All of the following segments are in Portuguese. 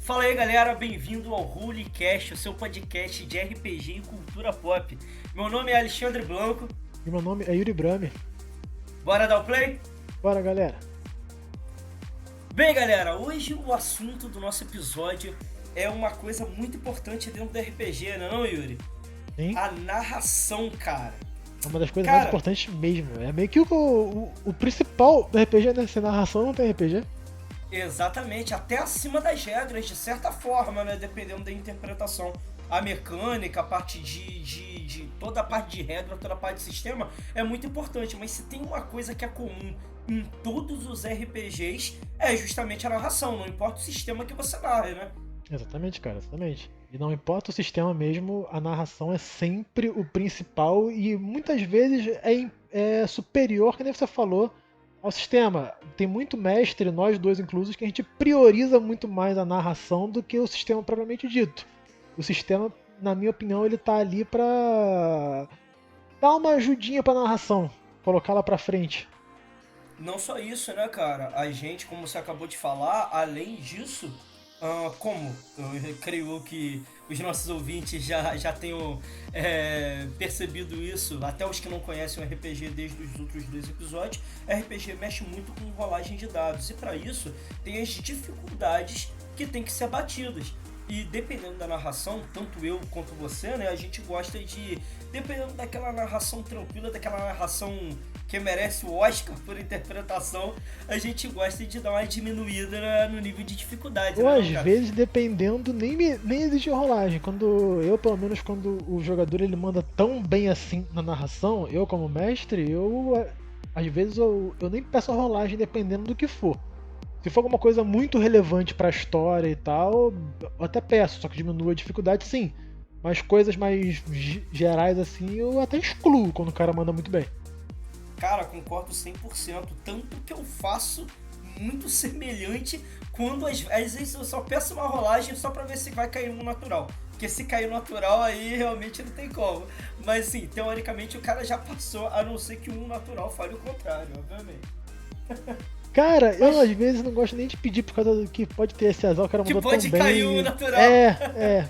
Fala aí galera, bem-vindo ao Holycast, o seu podcast de RPG e cultura pop. Meu nome é Alexandre Blanco, E meu nome é Yuri Brami. bora dar o play? Bora, galera. Bem galera, hoje o assunto do nosso episódio é uma coisa muito importante dentro do RPG, não é, Yuri? Sim, A narração, cara. é uma das coisas mais Cara, importantes mesmo. É meio que o principal do RPG, né? Sem narração não tem RPG. exatamente, até acima das regras, de certa forma, né? Dependendo da interpretação. A mecânica, a parte de toda a parte de regra, toda a parte de sistema é muito importante, mas se tem uma coisa que é comum em todos os RPGs é justamente a narração, não importa o sistema que você narre, né? Exatamente, cara, exatamente. E não importa o sistema mesmo, a narração é sempre o principal e muitas vezes é superior, que nem você falou, ao sistema. Tem muito mestre, nós dois inclusos, que a gente prioriza muito mais a narração do que o sistema propriamente dito. O sistema, na minha opinião, ele tá ali pra dar uma ajudinha pra narração, colocá-la pra frente. Não só isso, né, cara? A gente, como você acabou de falar, além disso, como eu creio que os nossos ouvintes já tenham percebido isso, até os que não conhecem o RPG desde os outros dois episódios, RPG mexe muito com rolagem de dados e para isso tem as dificuldades que tem que ser batidas. E dependendo da narração, tanto eu quanto você, né, a gente gosta de, dependendo daquela narração tranquila, daquela narração que merece o Oscar por interpretação, a gente gosta de dar uma diminuída no nível de dificuldade, Ou né às não, cara? vezes, dependendo, nem existe rolagem. Quando eu, pelo menos, quando o jogador ele manda tão bem assim na narração, eu como mestre, às vezes eu nem peço a rolagem dependendo do que for. Se for alguma coisa muito relevante pra história e tal, eu até peço, só que diminua a dificuldade sim. Mas coisas mais gerais assim, eu até excluo quando o cara manda muito bem. Cara, concordo 100%, tanto que eu faço muito semelhante quando às vezes eu só peço uma rolagem só pra ver se vai cair um natural. Porque se cair um natural aí realmente não tem como. Mas sim, teoricamente o cara já passou, a não ser que um natural fale o contrário, obviamente. Cara, eu às Mas vezes não gosto nem de pedir por causa do que pode ter esse azar, o cara que mandou tão pode cair um bem. natural.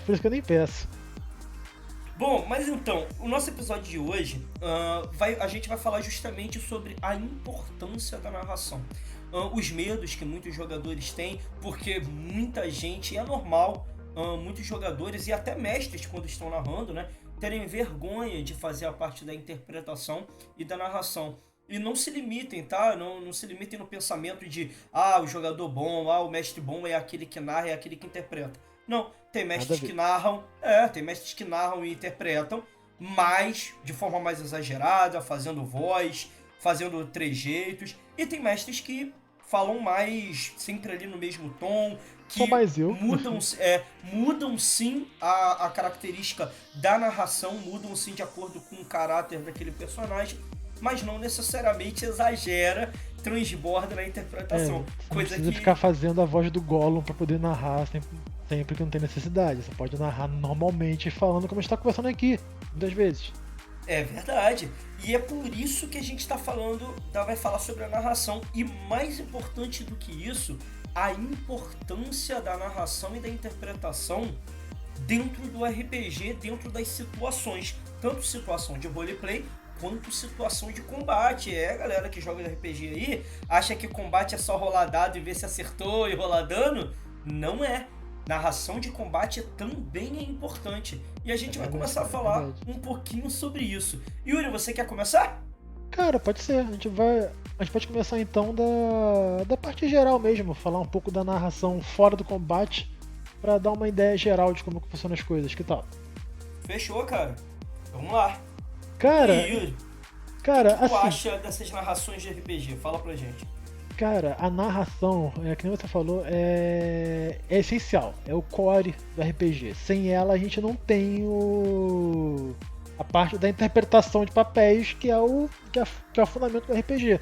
Por isso que eu nem peço. Bom, mas então, o nosso episódio de hoje, a gente vai falar justamente sobre a importância da narração. Os medos que muitos jogadores têm, porque muita gente, é normal, muitos jogadores e até mestres, quando estão narrando, né, terem vergonha de fazer a parte da interpretação e da narração. E não se limitem, tá? Não se limitem no pensamento de o jogador bom, o mestre bom é aquele que narra, é aquele que interpreta. Não, Nada a ver. tem mestres que narram e interpretam, mas de forma mais exagerada, fazendo voz, fazendo trejeitos, e tem mestres que falam mais sempre ali no mesmo tom, Sou que mais eu. mudam sim a característica da narração, mudam sim de acordo com o caráter daquele personagem, mas não necessariamente exagera, transborda na interpretação. Você não Coisa precisa ficar que fazendo a voz do Gollum pra poder narrar sempre que não tem necessidade. Você pode narrar normalmente falando como a gente tá conversando aqui, muitas vezes. é verdade. E é por isso que a gente está falando, vai falar sobre a narração. E mais importante do que isso, a importância da narração e da interpretação dentro do RPG, dentro das situações. Tanto situação de roleplay quanto situação de combate. É, galera que joga RPG aí, acha que combate é só rolar dado e ver se acertou e rolar dano? Não é. Narração de combate também é importante. E a É gente vai verdade, começar a cara, é falar verdade. um pouquinho sobre isso. Yuri, você quer começar? Cara, pode ser. A gente pode começar então da parte geral mesmo, falar um pouco da narração fora do combate, pra dar uma ideia geral de como que funcionam as coisas. Que tal? Fechou, cara. Vamos lá. E Cara, aí, Yuri, o que, cara, que tu assim, acha dessas narrações de RPG? Fala pra gente. Cara, a narração, que nem você falou, é essencial. É o core do RPG. Sem ela a gente não tem a parte da interpretação de papéis, que é o fundamento do RPG.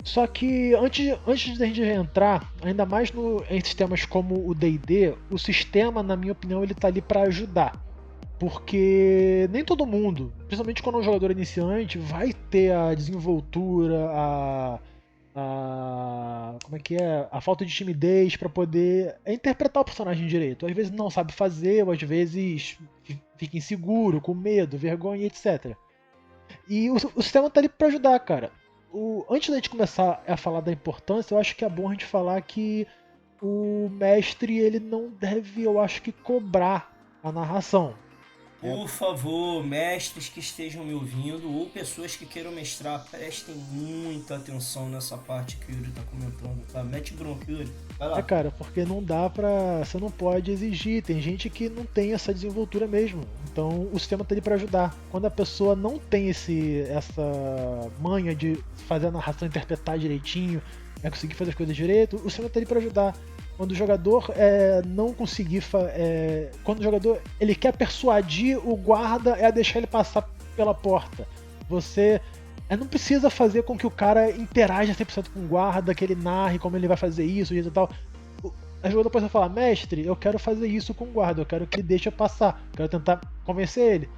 Só que antes da gente entrar, ainda mais em sistemas como o D&D, o sistema, na minha opinião, ele tá ali para ajudar. Porque nem todo mundo, principalmente quando é um jogador iniciante, vai ter a desenvoltura, como é que é? A falta de timidez pra poder interpretar o personagem direito. Às vezes não sabe fazer, ou às vezes fica inseguro, com medo, vergonha, etc. E o sistema tá ali pra ajudar, cara. Antes da gente começar a falar da importância, eu acho que é bom a gente falar que o mestre ele não deve, eu acho que, cobrar a narração. É, Por favor, mestres que estejam me ouvindo ou pessoas que queiram mestrar, prestem muita atenção nessa parte que o Yuri tá comentando, tá? Mete bronca, Yuri. Vai lá. cara, porque não dá pra. Você não pode exigir. Tem gente que não tem essa desenvoltura mesmo. Então o sistema tá ali pra ajudar. Quando a pessoa não tem essa manha de fazer a narração interpretar direitinho, conseguir fazer as coisas direito, o sistema tá ali pra ajudar. Quando o jogador não conseguir. Quando o jogador ele quer persuadir o guarda a deixar ele passar pela porta. Você não precisa fazer com que o cara interaja 100% com o guarda, que ele narre como ele vai fazer isso e tal. A jogador pode falar, mestre, eu quero fazer isso com o guarda, eu quero que ele deixe eu passar, eu quero tentar convencer ele.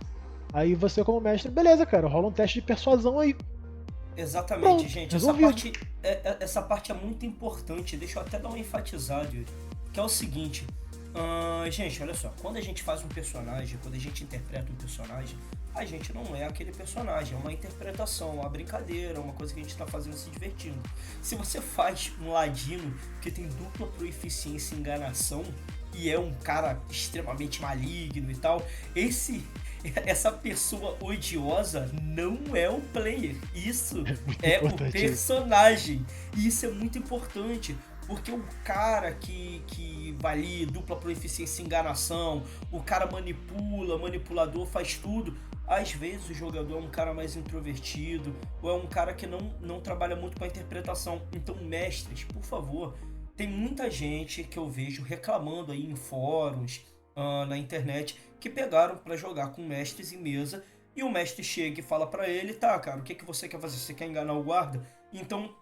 Aí você, como mestre, beleza, cara, rola um teste de persuasão aí. Exatamente, Pronto, gente. resolvido. Essa parte é muito importante. Deixa eu até dar uma enfatizada, Yuri. Que é o seguinte. Gente, olha só. Quando a gente faz um personagem, quando a gente interpreta um personagem, a gente não é aquele personagem. É uma interpretação, uma brincadeira, uma coisa que a gente tá fazendo se divertindo. Se você faz um ladino que tem dupla proeficiência e enganação, e é um cara extremamente maligno e tal, essa pessoa odiosa não é o player, isso É é muito o importante isso. personagem. E isso é muito importante, porque o cara que vai ali, dupla proeficiência e enganação, o cara manipula, manipulador, faz tudo. Às vezes o jogador é um cara mais introvertido, ou é um cara que não trabalha muito com a interpretação. Então, mestres, por favor, tem muita gente que eu vejo reclamando aí em fóruns, na internet, que pegaram para jogar com mestres em mesa e o mestre chega e fala para ele, tá, cara, o que que você quer fazer? Você quer enganar o guarda? Então,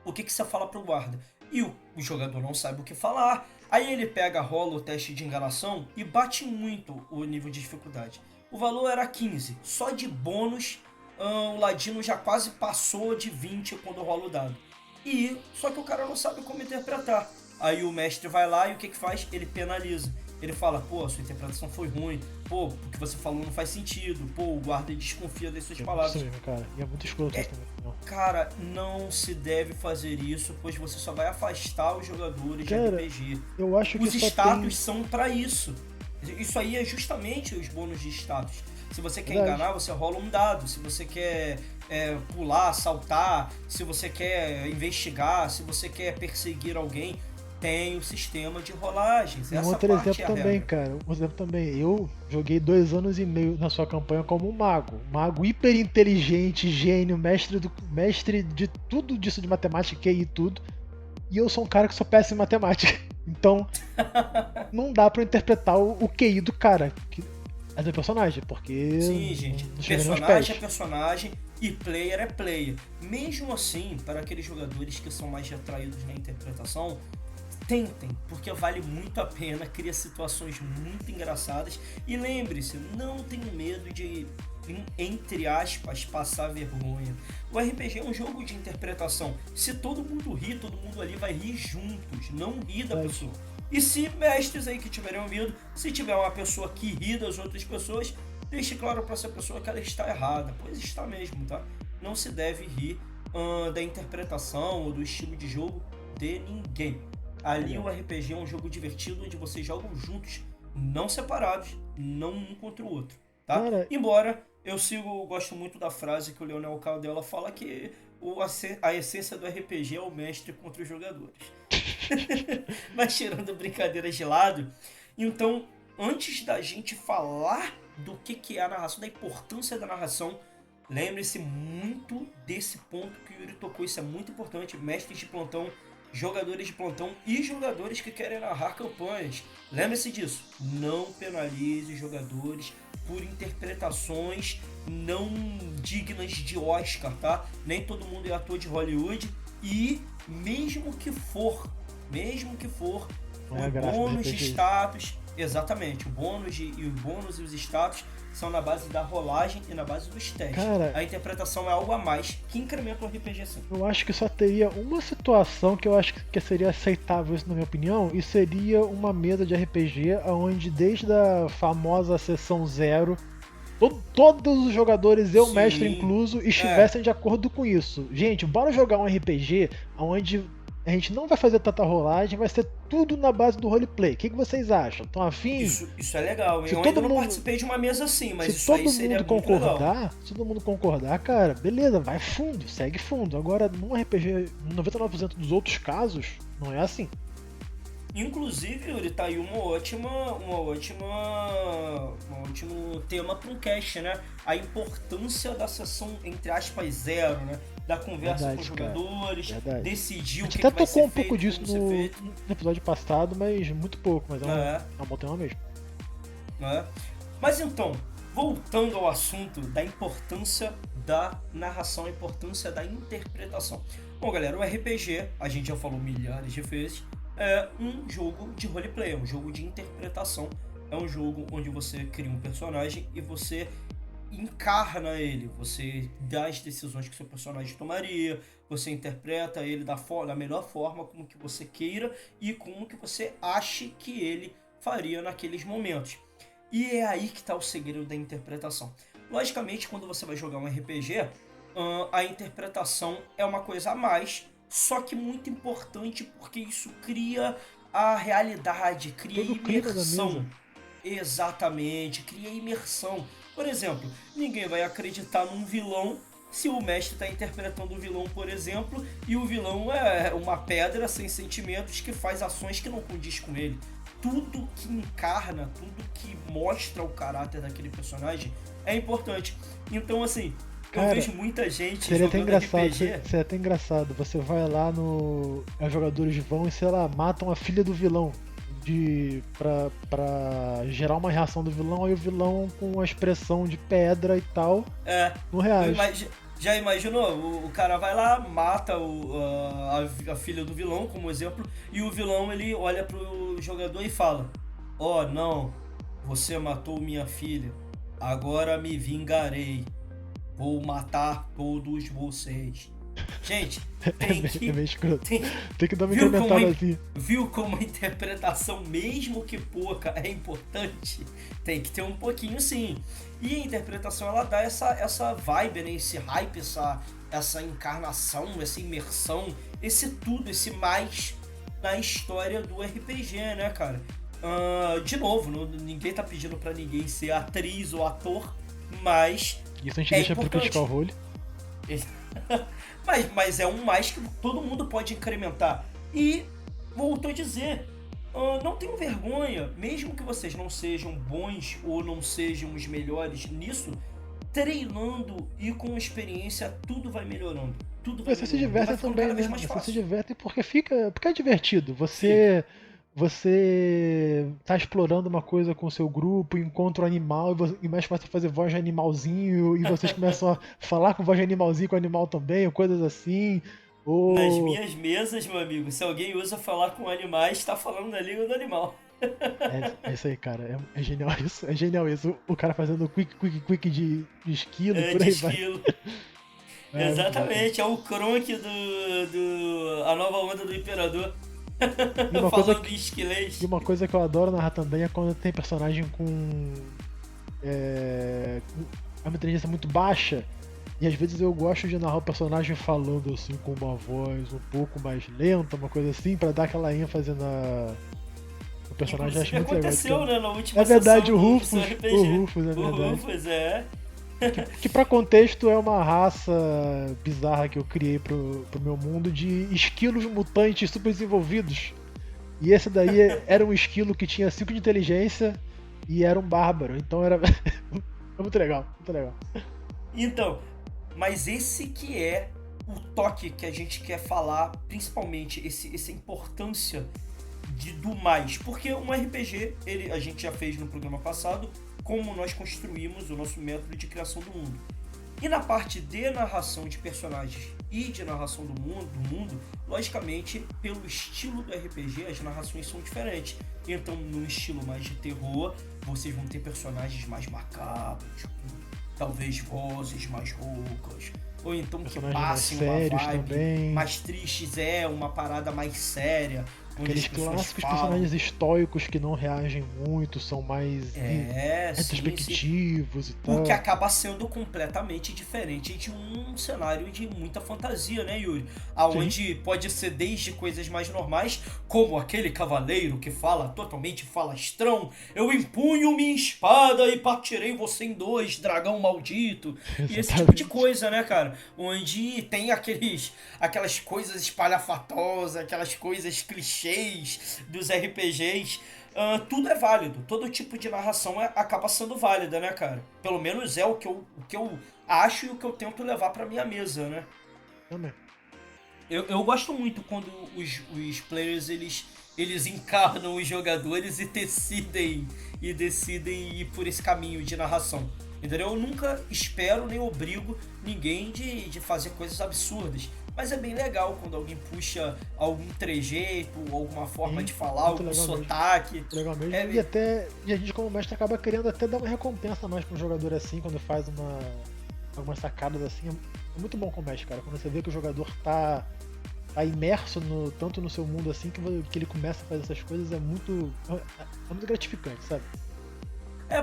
o que que você fala pro guarda? E o jogador não sabe o que falar. Aí ele pega, rola o teste de enganação e bate muito o nível de dificuldade. O valor era 15. Só de bônus, o ladino já quase passou de 20 quando rola o dado. Só que o cara não sabe como interpretar. Aí o mestre vai lá e o que que faz? Ele penaliza. Ele fala, pô, a sua interpretação foi ruim. Pô, o que você falou não faz sentido. Pô, o guarda desconfia das suas É muito palavras. mesmo, cara. E é muito escroto isso também. Não. Cara, não se deve fazer isso, pois você só vai afastar os jogadores de Cara, RPG. eu acho que Os só status tem. são pra isso. Isso aí é justamente os bônus de status. Se você quer Verdade. enganar, você rola um dado. Se você quer pular, saltar, se você quer investigar, se você quer perseguir alguém, tem o sistema de rolagens. E um Essa outro parte exemplo é a também, regra. cara. Um exemplo também. Eu joguei 2 anos e meio na sua campanha como um mago. Mago hiper inteligente, gênio, mestre de tudo disso de matemática, QI e tudo. E eu sou um cara que sou péssimo em matemática. Então, não dá pra eu interpretar o QI do cara. É do personagem, porque Sim, gente. não chega nem aos Personagem é pés. personagem e player é player. Mesmo assim, para aqueles jogadores que são mais retraídos na interpretação, tentem, porque vale muito a pena, cria situações muito engraçadas. E lembre-se, não tenha medo de, entre aspas, passar vergonha. O RPG é um jogo de interpretação. Se todo mundo rir, todo mundo ali vai rir juntos, não rir da Verdade. pessoa. E se mestres aí que tiverem ouvido, se tiver uma pessoa que ri das outras pessoas, deixe claro para essa pessoa que ela está errada, pois está mesmo, tá? Não se deve rir da interpretação ou do estilo de jogo de ninguém. Ali o RPG é um jogo divertido onde vocês jogam juntos, não separados, não um contra o outro, tá? Cara, Embora gosto muito da frase que o Leonel Caldela fala que a essência do RPG é o mestre contra os jogadores. Mas tirando brincadeiras de lado, então, antes da gente falar do que é a narração, da importância da narração, lembre-se muito desse ponto que o Yuri tocou, isso é muito importante, mestres de plantão, jogadores de plantão e jogadores que querem narrar campanhas. Lembre-se disso, não penalize os jogadores por interpretações não dignas de Oscar, tá? Nem todo mundo é ator de Hollywood e mesmo que for não é por a graça do bônus de RPG. status, Exatamente, o bônus e os status são na base da rolagem e na base dos testes. Cara, A interpretação é algo a mais que incrementa o RPG sim. eu acho que só teria uma situação que eu acho que seria aceitável isso na minha opinião, e seria uma mesa de RPG onde desde a famosa sessão zero todos os jogadores, eu Sim, mestre incluso, estivessem de acordo com isso. Gente, bora jogar um RPG onde a gente não vai fazer tanta rolagem, vai ser tudo na base do roleplay. O que vocês acham? Estão afim? isso é legal. Se Eu todo ainda não mundo, participei de uma mesa assim, mas se isso aí todo seria mundo muito legal. concordar, se todo mundo concordar, cara, beleza, vai fundo, segue fundo. Agora, num RPG, 99% dos outros casos, não é assim. Inclusive, Yuri, tá aí um ótimo tema para um cast, né? A importância da sessão, entre aspas, zero, né? Da conversa com os Verdade, cara. jogadores, Verdade. decidir A o gente que até vai tocou ser um pouco feito, disso como ser feito. no episódio passado, mas muito pouco, mas é um bom tema mesmo. Né? Mas então, voltando ao assunto da importância da narração, a importância da interpretação. Bom, galera, o RPG, a gente já falou milhares de vezes, é um jogo de roleplay, é um jogo de interpretação, é um jogo onde você cria um personagem e você encarna ele, você dá as decisões que seu personagem tomaria, você interpreta ele da melhor forma, como que você queira e como que você ache que ele faria naqueles momentos. E é aí que está o segredo da interpretação. Logicamente, quando você vai jogar um RPG, a interpretação é uma coisa a mais, só que muito importante porque isso cria a realidade, cria Todo o clima da mesa. imersão. Exatamente, cria imersão. Por exemplo, ninguém vai acreditar num vilão se o mestre está interpretando o vilão, por exemplo, e o vilão é uma pedra sem sentimentos que faz ações que não condiz com ele. Tudo que encarna, tudo que mostra o caráter daquele personagem é importante. Então, assim, eu Cara, vejo muita gente seria até jogando engraçado, RPG. seria até engraçado. Você vai lá no. Os jogadores vão e, sei lá, matam a filha do vilão. Pra gerar uma reação do vilão, aí o vilão com a expressão de pedra e tal É, não reage. já imaginou? O cara vai lá, mata a filha do vilão, como exemplo, e o vilão ele olha pro jogador e fala: "Oh, não, você matou minha filha, agora me vingarei, vou matar todos vocês." Gente, tem É meio que. escroto. Tem, Tem que dar uma viu, como, incrementada assim. viu como a interpretação, mesmo que pouca, é importante? Tem que ter um pouquinho sim. E a interpretação ela dá essa vibe, né? Esse hype, essa encarnação, essa imersão, esse tudo, esse mais na história do RPG, né, cara? De novo, ninguém tá pedindo pra ninguém ser atriz ou ator, mas Isso a gente é deixa pro importante. Critical Role. mas é um mais que todo mundo pode incrementar. E, voltou a dizer, não tenham vergonha, mesmo que vocês não sejam bons ou não sejam os melhores nisso, treinando e com experiência tudo vai melhorando. Tudo vai Você se melhorando. diverte Vai ficando também, cada né? vez mais Você se fácil. diverte porque é divertido. Fica. Você tá explorando uma coisa com o seu grupo, encontra um animal e mais começa a fazer voz de animalzinho e vocês começam a falar com voz de animalzinho com o animal também, ou coisas assim. Nas Ou minhas mesas, meu amigo, se alguém usa falar com animais, está falando na língua do animal. é isso aí, cara. É genial isso. É genial isso. O cara fazendo quick de esquilo e por De aí vai. esquilo. É muito bom, cara. Exatamente, é o Kronk a nova onda do Imperador. E uma coisa Falando em esquilês. E uma coisa que eu adoro narrar também é quando tem personagem com uma inteligência muito baixa. E às vezes eu gosto de narrar o personagem falando assim com uma voz um pouco mais lenta, uma coisa assim, pra dar aquela ênfase no personagem. Eu acho Inclusive muito legal. aconteceu, né, na última É verdade, sessão o do Rufus. seu RPG. O Rufus, é O verdade. Rufus, é. Que pra contexto é uma raça bizarra que eu criei pro meu mundo de esquilos mutantes super desenvolvidos. E esse daí era um esquilo que tinha 5 de inteligência e era um bárbaro. Então era. É muito legal, muito legal. Então, mas esse que é o toque que a gente quer falar, principalmente essa importância do mais. Porque um RPG, a gente já fez no programa passado, como nós construímos o nosso método de criação do mundo. E na parte de narração de personagens e de narração do mundo, logicamente, pelo estilo do RPG, as narrações são diferentes. Então, no estilo mais de terror, vocês vão ter personagens mais macabros, talvez vozes mais roucas, ou então que Personagens mais passem uma sérios vibe também. mais tristes, uma parada mais séria, onde Aqueles as pessoas clássicos falam. personagens estoicos que não reagem muito, são mais Sim. retrospectivos e O tal. que acaba sendo completamente diferente de um cenário de muita fantasia, né, Yuri? Sim, Aonde pode ser desde coisas mais normais, como aquele cavaleiro que fala totalmente falastrão, eu empunho minha espada e partirei você em dois, dragão maldito, e esse tipo de exatamente. coisa, né, cara? Onde tem aquelas coisas espalhafatosas, aquelas coisas clichês dos RPGs. Tudo é válido, todo tipo de narração acaba sendo válida, né, cara? Pelo menos é o que eu acho e o que eu tento levar pra minha mesa, né? Também. Eu gosto muito quando os players eles encarnam os jogadores e decidem ir por esse caminho de narração. Entendeu? Eu nunca espero nem obrigo ninguém de fazer coisas absurdas. Mas é bem legal quando alguém puxa algum trejeito, alguma forma Sim, de falar, muito algum legal mesmo. sotaque. Legal mesmo. É, E a gente como mestre acaba querendo até dar uma recompensa a mais pra um jogador assim, quando faz algumas sacadas assim. É muito bom com o mestre, cara. Quando você vê que o jogador tá imerso tanto no seu mundo assim, que ele começa a fazer essas coisas, é muito gratificante, sabe?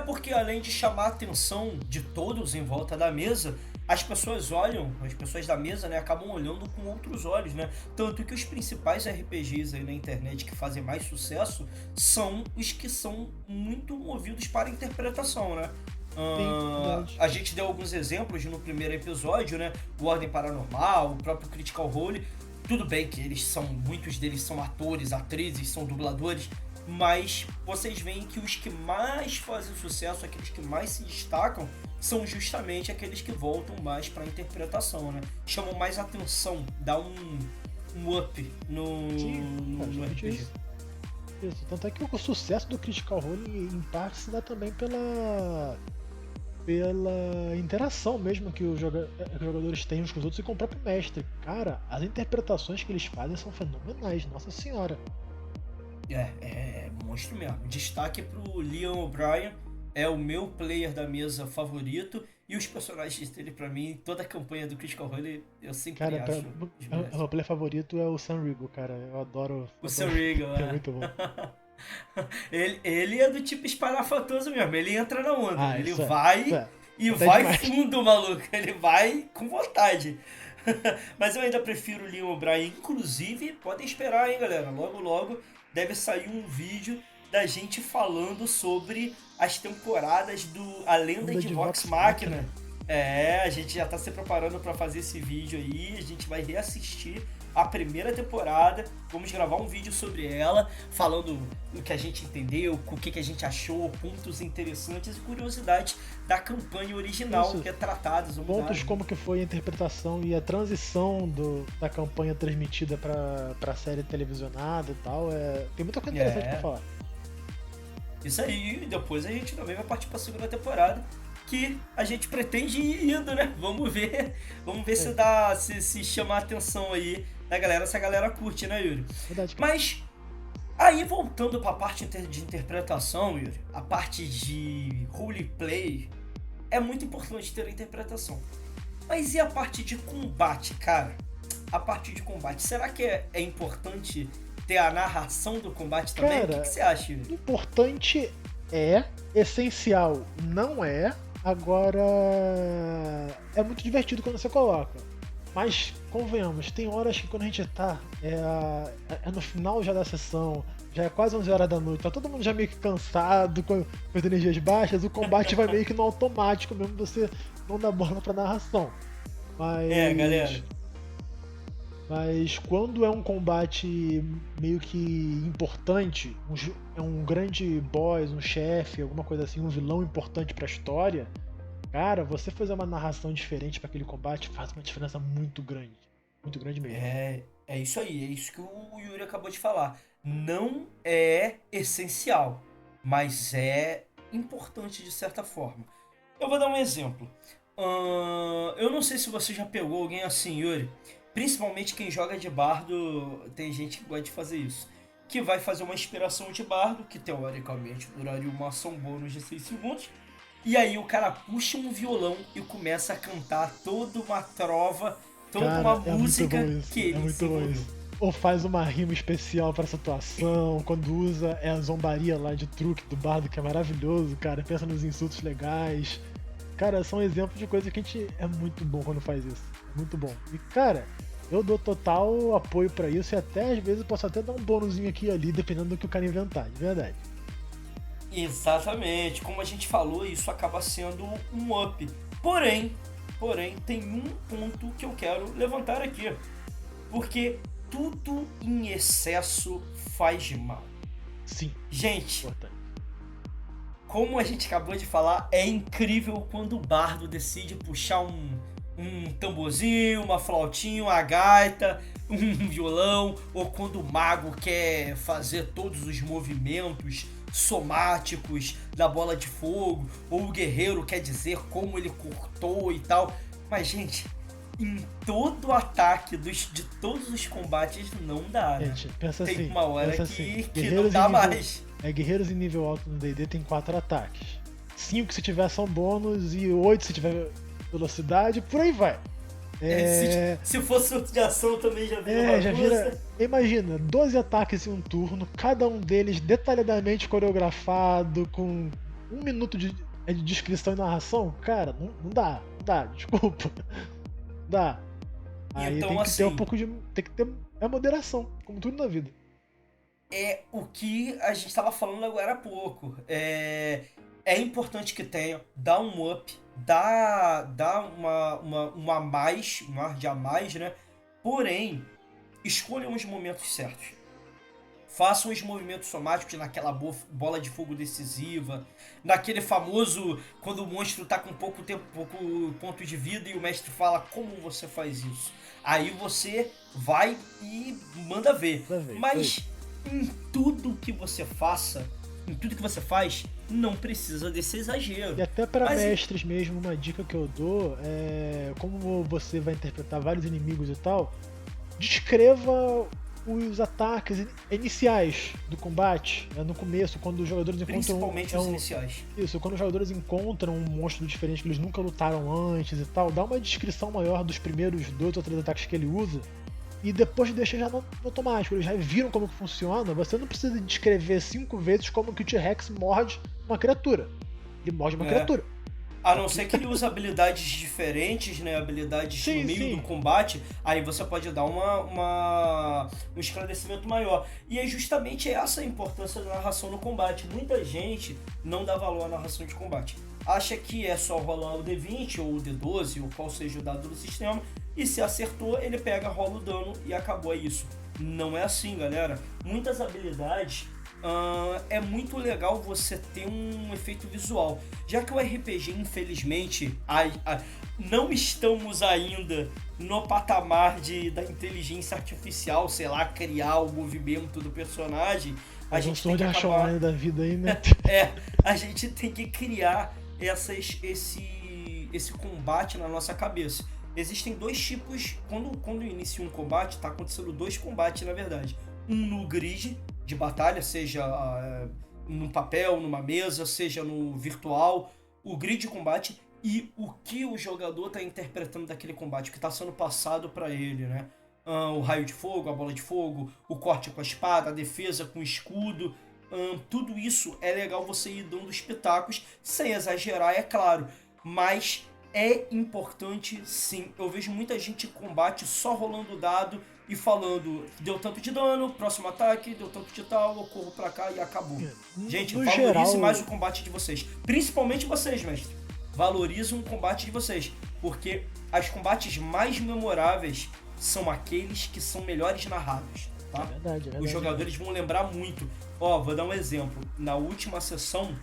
porque além de chamar a atenção de todos em volta da mesa, as pessoas da mesa, né, acabam olhando com outros olhos, né? Tanto que os principais RPGs aí na internet que fazem mais sucesso são os que são muito movidos para a interpretação, né? Sim, verdade. A gente deu alguns exemplos no primeiro episódio, né? O Ordem Paranormal, o próprio Critical Role. Tudo bem que muitos deles são atores, atrizes, são dubladores, mas vocês veem que os que mais fazem sucesso, aqueles que mais se destacam, são justamente aqueles que voltam mais para a interpretação, né? Chamam mais atenção, dá um up no, Sim, no, é no justamente RPG. isso. Isso. Tanto é que o sucesso do Critical Role, em parte, se dá também pela interação mesmo que os jogadores têm uns com os outros e com o próprio mestre. Cara, as interpretações que eles fazem são fenomenais, nossa senhora. É monstro mesmo. Destaque pro Liam O'Brien, é o meu player da mesa favorito, e os personagens dele, pra mim, toda a campanha do Critical Role, eu sempre Cara, acho os o melhores. meu player favorito é o San Rigo, cara. Eu adoro. O Sam Riegel, É muito bom. ele é do tipo espalhafatoso mesmo, ele entra na onda, Ah, ele isso é. Isso vai é. e Até vai demais. fundo, maluco, ele vai com vontade. Mas eu ainda prefiro o Liam O'Brien, inclusive, podem esperar, hein, galera, logo logo deve sair um vídeo da gente falando sobre as temporadas do A Lenda Onda de de Vox Vox Machina. Machina. A gente já tá se preparando para fazer esse vídeo aí, a gente vai reassistir a primeira temporada, vamos gravar um vídeo sobre ela, falando o que a gente entendeu, o que a gente achou, pontos interessantes e curiosidades da campanha original, Isso. retratados, vamos lá. Pontos como que foi a interpretação e a transição da campanha transmitida pra série televisionada e tal. Tem muita coisa interessante pra É, falar. isso aí, e depois a gente também vai partir para a segunda temporada, que a gente pretende ir indo, né? Vamos ver se É, dá, se chamar a atenção aí da galera, se a galera curte, né, Yuri? verdade, cara. Mas aí voltando para a parte de interpretação, Yuri, a parte de roleplay, é muito importante ter a interpretação. Mas e a parte de combate, cara? A parte de combate, será que é importante ter a narração do combate também? O que Cara, você acha, Yuri? importante é, essencial não é. Agora, é muito divertido quando você coloca. Mas, convenhamos, tem horas que quando a gente tá é no final já da sessão, já é quase 11 horas da noite, tá todo mundo já meio que cansado, com as energias baixas, o combate vai meio que no automático mesmo, você não dá bola pra narração. Galera. Mas, mas quando é um combate meio que importante, é um grande boss, um chefe, alguma coisa assim, um vilão importante pra história, cara, você fazer uma narração diferente pra aquele combate faz uma diferença muito grande. Muito grande mesmo. É isso aí, é isso que o Yuri acabou de falar. Não é essencial, mas é importante de certa forma. Eu vou dar um exemplo. Eu não sei se você já pegou alguém assim, Yuri. Principalmente quem joga de bardo, tem gente que gosta de fazer isso. Que vai fazer uma inspiração de bardo, que teoricamente duraria uma ação bônus de 6 segundos. E aí o cara puxa um violão e começa a cantar toda uma trova, toda uma Cara, é muito bom música isso. que É ele muito bom desenvolveu. isso. Ou faz uma rima especial pra situação, quando usa é a zombaria lá de truque do bardo, que é maravilhoso, cara. Pensa nos insultos legais. Cara, são exemplos de coisa que a gente é muito bom quando faz isso. É muito bom. E, cara, eu dou total apoio pra isso e até às vezes eu posso até dar um bônusinho aqui e ali, dependendo do que o cara inventar, de verdade. Exatamente, como a gente falou, isso acaba sendo um up. Porém, tem um ponto que eu quero levantar aqui. Porque tudo em excesso faz mal. Sim, Gente, importante. como a gente acabou de falar, é incrível quando o bardo decide puxar um tamborzinho, uma flautinha, uma gaita, um violão, ou quando o mago quer fazer todos os movimentos somáticos da bola de fogo, ou o guerreiro quer dizer como ele cortou e tal. Mas, gente, em todo ataque de todos os combates não dá, né? Gente, pensa Tem assim, uma hora pensa assim. que não dá mais. Guerreiros em nível alto no D&D tem 4 ataques. 5 se tiver ação bônus e 8 se tiver velocidade, por aí vai. Se fosse outro de ação também já vira uma Já vira. Imagina, 12 ataques em um turno, cada um deles detalhadamente coreografado, com 1 minuto de descrição e narração. Cara, não dá, não dá, desculpa. Não dá. Aí Então, tem que ter um assim, pouco de. Tem que ter a moderação, como tudo na vida. é o que a gente estava falando agora há pouco. É importante que tenha, dá um up, dá uma mais, um ar de a mais, né? Porém, escolham os momentos certos. Façam os movimentos somáticos naquela bola de fogo decisiva, naquele famoso quando o monstro tá com pouco tempo, pouco ponto de vida e o mestre fala como você faz isso. Aí você vai e manda ver. Manda ver, Mas em tudo que você faça, em tudo que você faz, não precisa desse exagero. E até para Mas mestres mesmo, uma dica que eu dou é como você vai interpretar vários inimigos e tal, descreva os ataques iniciais do combate, no começo, quando os jogadores encontram principalmente os iniciais. Isso, quando os jogadores encontram um monstro diferente que eles nunca lutaram antes e tal, dá uma descrição maior dos primeiros 2 ou 3 ataques que ele usa e depois deixa já no automático. Eles já viram como que funciona. Você não precisa descrever 5 vezes como que o T-Rex morde uma criatura. Ele morde uma criatura. A não ser que ele use habilidades diferentes, né? Habilidades Sim, no meio sim. do combate, aí você pode dar um esclarecimento maior. E é justamente essa a importância da narração no combate. Muita gente não dá valor à narração de combate. Acha que é só rolar o D20 ou o D12, ou qual seja o dado do sistema, e se acertou, ele pega, rola o dano e acabou, é isso. Não é assim, galera. Muitas habilidades é muito legal você ter um efeito visual. Já que o RPG, infelizmente, não estamos ainda no patamar da inteligência artificial, sei lá, criar o movimento do personagem. A gente tem que acabar... da vida aí, né? A gente tem que criar esse combate na nossa cabeça. Existem 2 tipos, quando inicia um combate, tá acontecendo 2 combates na verdade. Um no grid de batalha, seja no papel, numa mesa, seja no virtual, o grid de combate e o que o jogador está interpretando daquele combate, o que está sendo passado para ele, né? O raio de fogo, a bola de fogo, o corte com a espada, a defesa com o escudo, tudo isso é legal você ir dando os pitacos, sem exagerar, é claro, mas é importante sim. Eu vejo muita gente em combate só rolando o dado e falando, deu tanto de dano, próximo ataque, deu tanto de tal, eu corro pra cá e acabou. Gente, valorize geral... mais o combate de vocês. Principalmente vocês, mestre. Valorizem o combate de vocês. Porque os combates mais memoráveis são aqueles que são melhores narrados. Tá? É verdade. Os jogadores vão lembrar muito. Vou dar um exemplo. Na última sessão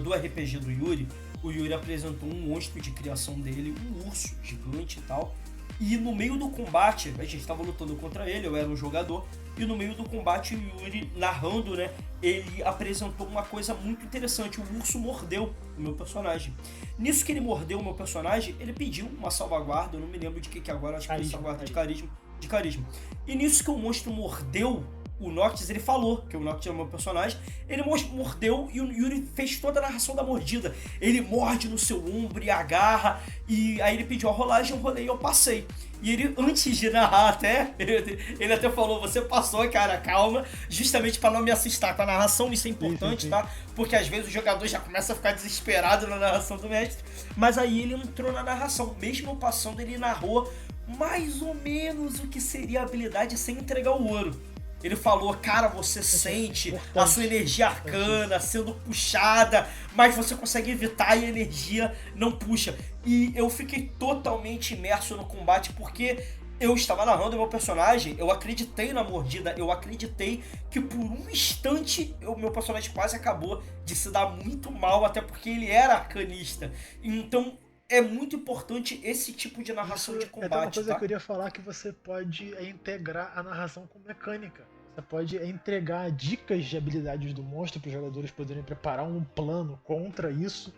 do RPG do Yuri, o Yuri apresentou um monstro de criação dele, um urso gigante e tal. E no meio do combate, a gente tava lutando contra ele, eu era um jogador, e no meio do combate o Yuri, narrando, né, ele apresentou uma coisa muito interessante, o urso mordeu o meu personagem. Nisso que ele mordeu o meu personagem, ele pediu uma salvaguarda, eu não me lembro de que agora, acho que foi salvaguarda de carisma. E nisso que o monstro mordeu o Noctis, ele falou que o Noctis é o meu personagem, ele mordeu e o Yuri fez toda a narração da mordida. Ele morde no seu ombro e agarra, e aí ele pediu a rolagem, eu rolei e eu passei. E ele, antes de narrar até, ele até falou, você passou, cara, calma, justamente para não me assustar com a narração, isso é importante, tá? Porque às vezes o jogador já começa a ficar desesperado na narração do mestre, mas aí ele entrou na narração, mesmo passando, ele narrou mais ou menos o que seria a habilidade sem entregar o ouro. Ele falou, cara, você sente a sua energia arcana sendo puxada, mas você consegue evitar e a energia não puxa. E eu fiquei totalmente imerso no combate porque eu estava narrando o meu personagem, eu acreditei na mordida, eu acreditei que por um instante o meu personagem quase acabou de se dar muito mal, até porque ele era arcanista. Então é muito importante esse tipo de narração de combate. Uma coisa que eu queria falar, que você pode integrar a narração com mecânica. Você pode entregar dicas de habilidades do monstro para os jogadores poderem preparar um plano contra isso.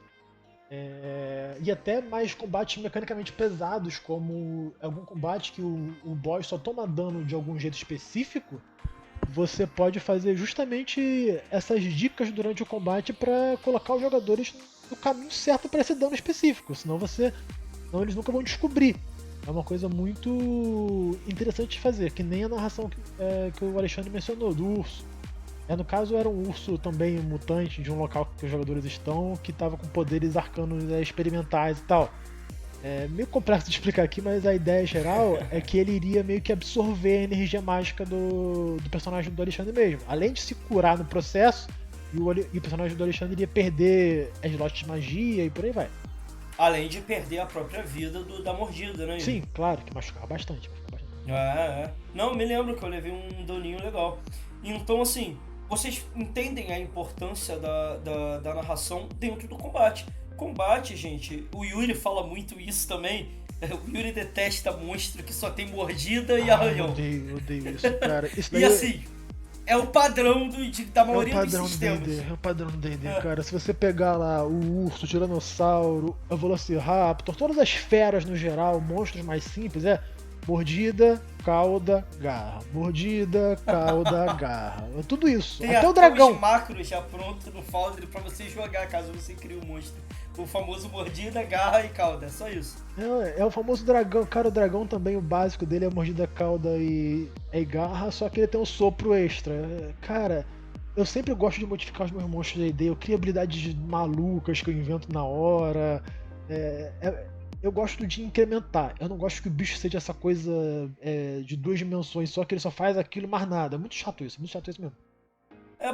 E até mais combates mecanicamente pesados, como algum combate que o boss só toma dano de algum jeito específico. Você pode fazer justamente essas dicas durante o combate para colocar os jogadores no caminho certo para esse dano específico, senão eles nunca vão descobrir. É uma coisa muito interessante de fazer, que nem a narração que o Alexandre mencionou, do urso. No caso, era um urso também mutante de um local que os jogadores estão, que estava com poderes arcanos experimentais e tal. É meio complexo de explicar aqui, mas a ideia geral é que ele iria meio que absorver a energia mágica do personagem do Alexandre mesmo. Além de se curar no processo, e o personagem do Alexandre iria perder as slots de magia e por aí vai. Além de perder a própria vida da mordida, né? Sim, claro, que machucava bastante. Não, me lembro que eu levei um daninho legal. Então, assim, vocês entendem a importância da narração dentro do combate. Combate, gente, o Yuri fala muito isso também. O Yuri detesta monstro que só tem mordida e arranhão. Eu odeio isso, cara. Isso e assim, é o padrão da maioria dos sistemas. É o padrão do D&D, cara. Se você pegar lá o urso, o tiranossauro, o velociraptor, todas as feras no geral, monstros mais simples, mordida, cauda, garra. Mordida, cauda, garra. É tudo isso. Tem até o dragão. Os macros já pronto no Foundry pra você jogar, caso você crie um monstro. O famoso mordida, garra e cauda, é só isso. É o famoso dragão. Cara, o dragão também, o básico dele é mordida, cauda e garra, só que ele tem um sopro extra. Cara, eu sempre gosto de modificar os meus monstros de D&D. Eu crio habilidades malucas que eu invento na hora. Eu gosto de incrementar. Eu não gosto que o bicho seja essa coisa de 2 dimensões, só que ele só faz aquilo mais nada. É muito chato isso mesmo.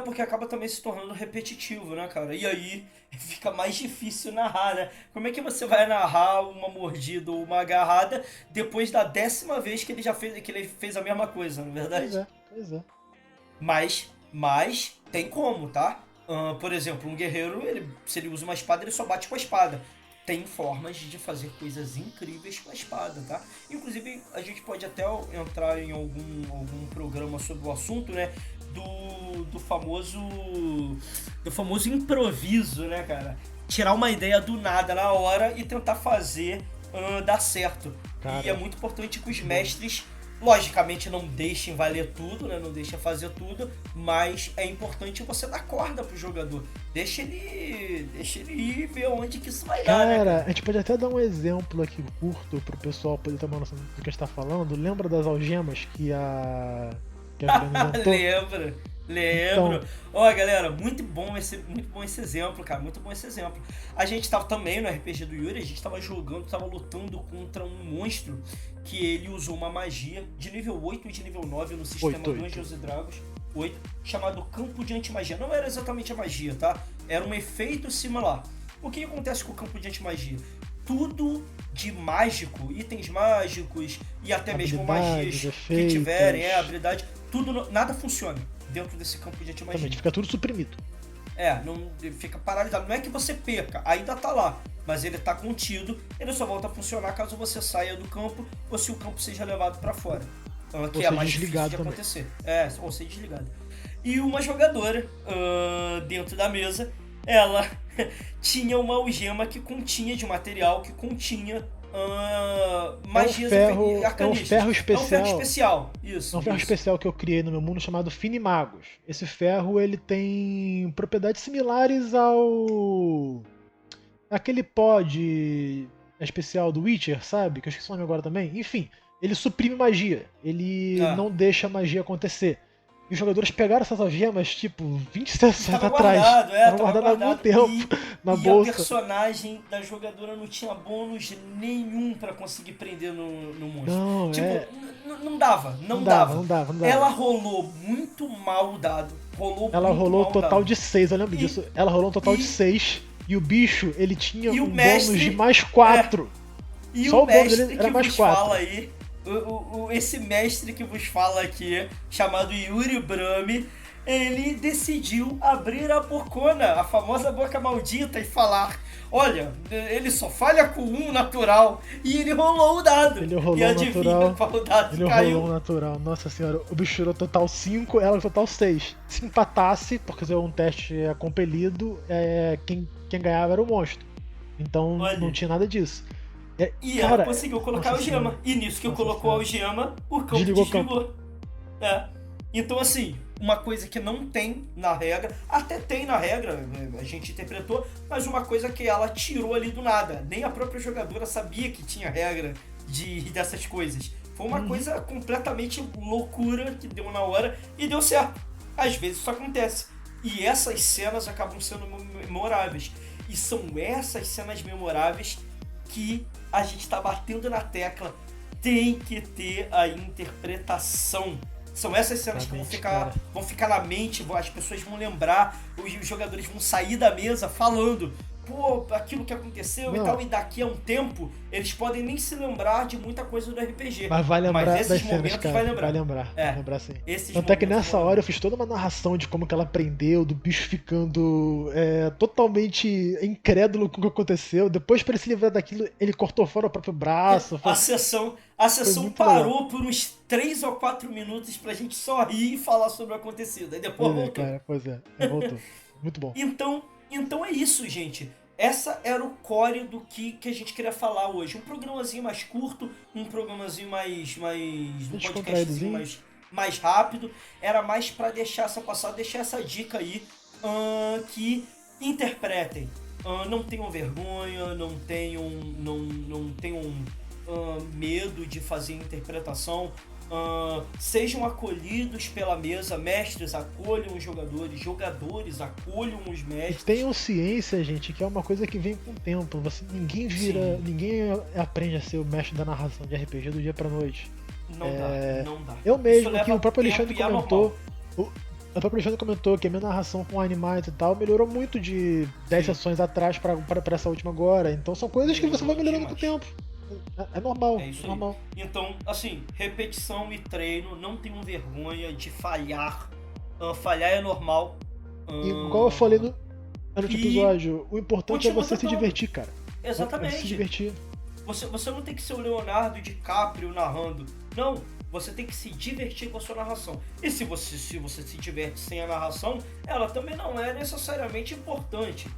Porque acaba também se tornando repetitivo, né, cara? E aí fica mais difícil narrar, né? Como é que você vai narrar uma mordida ou uma agarrada depois da 10ª vez que ele fez a mesma coisa, não é verdade? Pois é. Mas tem como, tá? Por exemplo, um guerreiro, se ele usa uma espada, ele só bate com a espada. Tem formas de fazer coisas incríveis com a espada, tá? Inclusive, a gente pode até entrar em algum programa sobre o assunto, né? Do famoso improviso, né, cara? Tirar uma ideia do nada na hora e tentar fazer dar certo. Cara, e é muito importante que os mestres, logicamente, não deixem valer tudo, né? Não deixem fazer tudo, mas é importante você dar corda pro jogador. Deixa ele ir ver onde que isso vai dar, né? Cara, a gente pode até dar um exemplo aqui curto pro pessoal poder ter uma noção do que a gente tá falando. Lembra das algemas que a Lembro. Então... galera, muito bom esse exemplo, cara. Muito bom esse exemplo. A gente tava também no RPG do Yuri, a gente tava lutando contra um monstro que ele usou uma magia de nível 8 e de nível 9 no sistema Dungeons & Dragons 8, chamado Campo de Antimagia. Não era exatamente a magia, tá? Era um efeito similar. O que acontece com o Campo de Antimagia? Tudo de mágico, itens mágicos e até mesmo magias que tiverem, habilidade, nada funciona dentro desse campo de antimagia. Fica tudo suprimido. Não fica paralisado. Não é que você perca, ainda tá lá, mas ele tá contido, ele só volta a funcionar caso você saia do campo ou se o campo seja levado para fora. Que é mais difícil de acontecer. Ou ser desligado. E uma jogadora dentro da mesa, ela tinha uma algema que continha de material que continha magias arcanistas. É um ferro especial. É um ferro especial. Isso. É um ferro especial que eu criei no meu mundo chamado Finimagos. Esse ferro ele tem propriedades similares ao aquele pó de especial do Witcher, sabe? Que eu esqueci o nome agora também. Enfim, ele suprime magia. Ele não deixa a magia acontecer. E os jogadores pegaram essas algemas, tipo, 20 sessões atrás. Tava guardado há muito tempo na bolsa. E a personagem da jogadora não tinha bônus nenhum pra conseguir prender no monstro. Não, não dava. Não dava. Ela rolou muito mal o dado. Ela rolou um total de 6, eu lembro disso. Ela rolou um total de 6. E o bicho, ele tinha um bônus de mais 4. Só o bônus dele era mais 4. Fala aí, esse mestre que vos fala aqui, chamado Yuri Brami, ele decidiu abrir a bocona, a famosa boca maldita, e falar: olha, ele só falha com 1 natural. E ele rolou o dado. Ele rolou e adivinha natural. qual o dado ele caiu? Rolou natural. Nossa senhora, o bicho tirou total 5, ela total 6. Se empatasse, porque se um teste compelido, quem ganhava era o monstro. Então não tinha nada disso. E ela conseguiu colocar a algema. E nisso que colocou a algema, o campo desligou. Então, assim, uma coisa que não tem na regra, até tem na regra, a gente interpretou, mas uma coisa que ela tirou ali do nada. Nem a própria jogadora sabia que tinha regra dessas coisas. Foi uma coisa completamente loucura que deu na hora e deu certo. Às vezes isso acontece. E essas cenas acabam sendo memoráveis. E são essas cenas memoráveis que a gente tá batendo na tecla. Tem que ter a interpretação. São essas cenas que vão ficar na mente, as pessoas vão lembrar, os jogadores vão sair da mesa falando: pô, aquilo que aconteceu e tal, e daqui a um tempo eles podem nem se lembrar de muita coisa do RPG. Mas vai lembrar esses das momentos cenas, cara. Vai lembrar sim. Até que nessa hora eu fiz toda uma narração de como que ela aprendeu, do bicho ficando totalmente incrédulo com o que aconteceu. Depois, pra ele se livrar daquilo, ele cortou fora o próprio braço. A sessão parou por uns 3 ou 4 minutos pra gente só rir e falar sobre o acontecido. Aí depois voltou. Voltou. Muito bom. Então é isso, gente. Essa era o core do que a gente queria falar hoje. Um programazinho mais curto, um programazinho mais um podcastzinho mais rápido. Era mais pra deixar essa dica aí, que interpretem. Não tenham vergonha, não tenham medo de fazer interpretação. Sejam acolhidos pela mesa, mestres acolham os jogadores acolham os mestres. E tenham ciência, gente, que é uma coisa que vem com o tempo. Ninguém aprende a ser o mestre da narração de RPG do dia pra noite. Não dá. Eu mesmo, que o próprio Alexandre comentou. O próprio Alexandre comentou que a minha narração com animais e tal melhorou muito de 10 sessões atrás pra essa última agora. Então são coisas que você vai melhorando com o tempo. É normal. É isso normal. Então, assim, repetição e treino, não tenham vergonha de falhar. Falhar é normal. E igual eu falei no episódio, o importante é você se divertir, cara. Exatamente. Se divertir. Você não tem que ser o Leonardo DiCaprio narrando. Não, você tem que se divertir com a sua narração. E se você se diverte sem a narração, ela também não é necessariamente importante.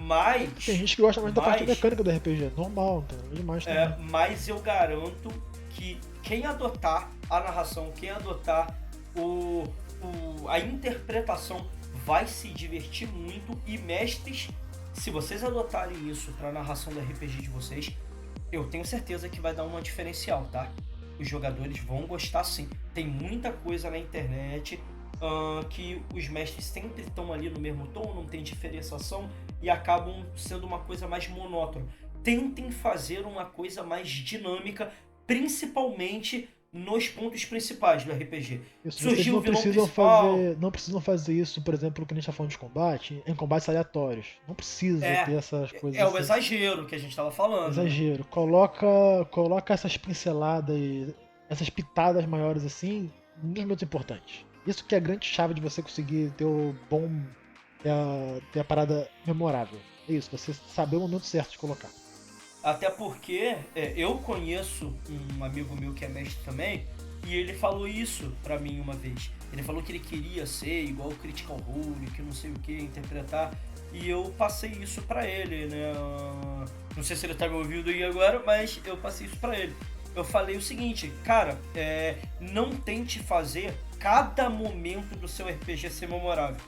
Mas... Tem gente que gosta mais da parte mecânica do RPG. Normal, não tem demais também. Mas eu garanto que quem adotar a narração, quem adotar a interpretação, vai se divertir muito. E mestres, se vocês adotarem isso pra narração do RPG de vocês, eu tenho certeza que vai dar uma diferencial, tá? Os jogadores vão gostar sim. Tem muita coisa na internet que os mestres sempre estão ali no mesmo tom, não tem diferenciação e acabam sendo uma coisa mais monótona. Tentem fazer uma coisa mais dinâmica, principalmente nos pontos principais do RPG. Surgiu o vilão principal. Não precisam fazer isso, por exemplo, que a gente tá falando de combate, em combates aleatórios. Não precisa ter essas coisas. É o exagero que a gente tava falando. Exagero. Coloca essas pinceladas, essas pitadas maiores assim, nos momentos importantes. Isso que é a grande chave de você conseguir ter o bom ter a parada memorável. É isso, você saber o momento certo de colocar. Até porque eu conheço um amigo meu que é mestre também, e ele falou isso pra mim uma vez. Ele falou que ele queria ser igual o Critical Role, que não sei o que, interpretar, e eu passei isso pra ele, né? Não sei se ele tá me ouvindo aí agora, mas eu passei isso pra ele. Eu falei o seguinte, cara, não tente fazer cada momento do seu RPG ser memorável.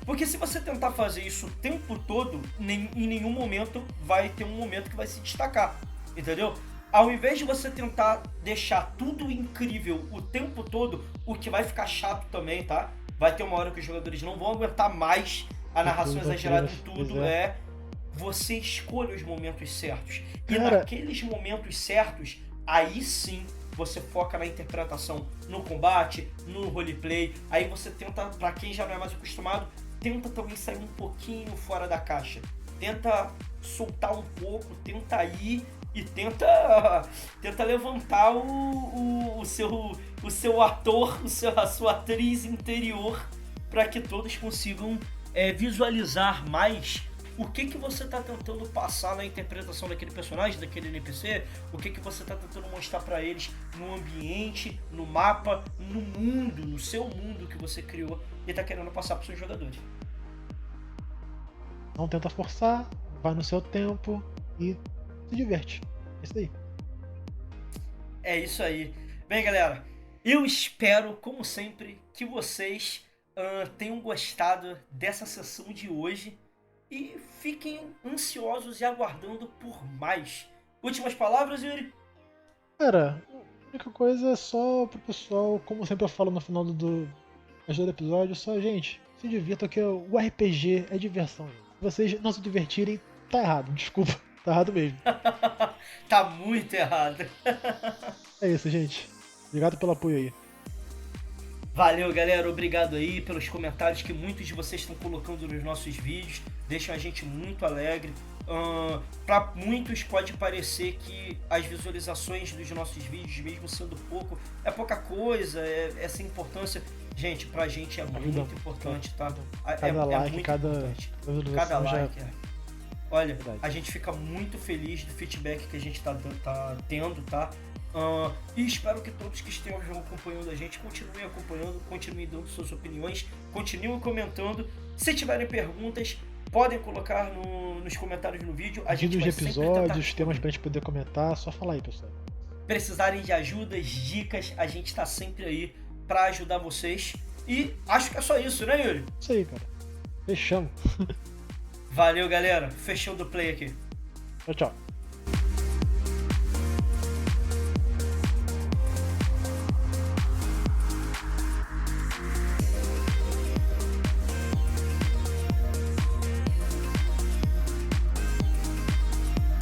Porque se você tentar fazer isso o tempo todo, em nenhum momento vai ter um momento que vai se destacar, entendeu? Ao invés de você tentar deixar tudo incrível o tempo todo, o que vai ficar chato também, tá? Vai ter uma hora que os jogadores não vão aguentar mais a narração exagerada em tudo, você escolha os momentos certos. E Cara, naqueles momentos certos, aí sim você foca na interpretação, no combate, no roleplay. Aí você tenta, pra quem já não é mais acostumado, tenta também sair um pouquinho fora da caixa. Tenta soltar um pouco, tenta ir e tenta levantar o seu ator, a sua atriz interior, para que todos consigam visualizar mais o que você está tentando passar na interpretação daquele personagem, daquele NPC, o que você está tentando mostrar para eles no ambiente, no mapa, no mundo, no seu mundo que você criou e está querendo passar para os seus jogadores. não tenta forçar, vai no seu tempo e se diverte. É isso aí. É isso aí. Bem, galera, eu espero, como sempre, que vocês tenham gostado dessa sessão de hoje e fiquem ansiosos e aguardando por mais. Últimas palavras, Yuri? Cara, a única coisa é só pro pessoal, como sempre eu falo no final do episódio, só, gente, se divirtam que o RPG é diversão. Gente. Se vocês não se divertirem, tá errado, desculpa, tá errado mesmo. Tá muito errado. É isso, gente. Obrigado pelo apoio aí. Valeu, galera. Obrigado aí pelos comentários que muitos de vocês estão colocando nos nossos vídeos. Deixam a gente muito alegre. Para muitos pode parecer que as visualizações dos nossos vídeos, mesmo sendo pouco, é pouca coisa, é sem importância. Gente, pra gente é muito importante, tá? Cada like, muito cada importante. Cada like, Olha, a gente fica muito feliz do feedback que a gente tá tendo, tá? E espero que todos que estejam acompanhando a gente continuem acompanhando, continuem dando suas opiniões, continuem comentando. Se tiverem perguntas, podem colocar nos comentários no vídeo. A gente vai de episódios, temas pra gente poder comentar, só falar aí, pessoal. Precisarem de ajudas, dicas, a gente tá sempre aí pra ajudar vocês. E acho que é só isso, né, Yuri? Isso aí, cara. Fechamos. Valeu, galera. Fechou do play aqui. Tchau, tchau.